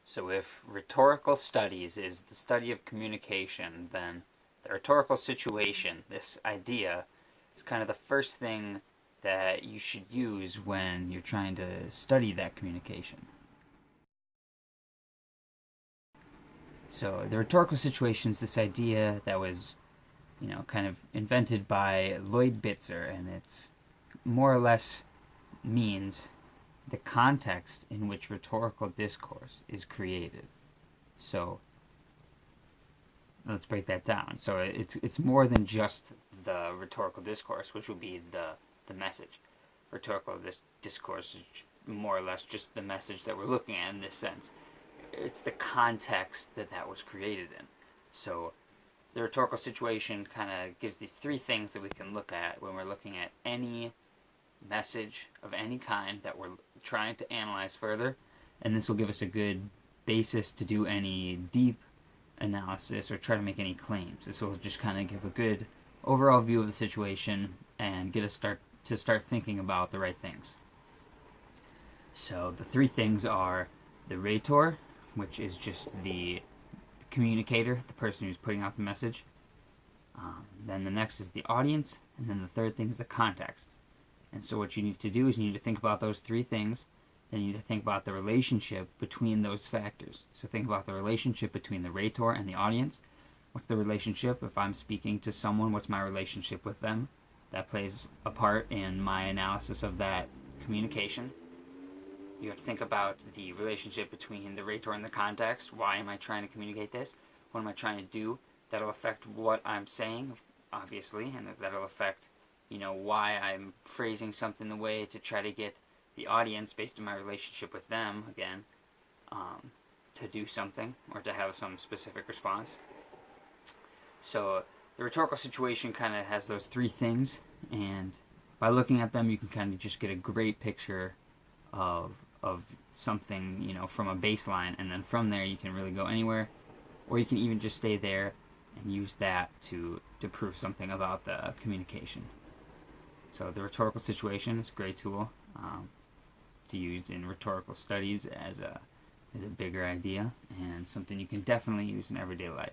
So if rhetorical studies is the study of communication, then the rhetorical situation, this idea, is kind of the first thing that you should use when you're trying to study that communication. So the rhetorical situation is this idea that was, kind of invented by Lloyd Bitzer, and it's more or less means the context in which rhetorical discourse is created. So let's break that down. So it's more than just the rhetorical discourse, which would be the message. Rhetorical discourse is more or less just the message that we're looking at in this sense. It's the context that was created in. So the rhetorical situation kind of gives these three things that we can look at when we're looking at any message of any kind that we're trying to analyze further, and this will give us a good basis to do any deep analysis or try to make any claims. This will just kind of give a good overall view of the situation and get us to start thinking about the right things. So the three things are the rhetor, which is just the communicator, the person who's putting out the message. Then the next is the audience, and then the third thing is the context. And so what you need to do is you need to think about those three things. Then you need to think about the relationship between those factors. So think about the relationship between the rhetor and the audience. What's the relationship? If I'm speaking to someone, what's my relationship with them? That plays a part in my analysis of that communication. You have to think about the relationship between the rhetor and the context. Why am I trying to communicate this? What am I trying to do? That'll affect what I'm saying, obviously, and that'll affect why I'm phrasing something the way to try to get the audience, based on my relationship with them, again, to do something or to have some specific response. So the rhetorical situation kind of has those three things, and by looking at them, you can kind of just get a great picture of something, from a baseline, and then from there you can really go anywhere, or you can even just stay there and use that to prove something about the communication. So the rhetorical situation is a great tool to use in rhetorical studies as a bigger idea, and something you can definitely use in everyday life.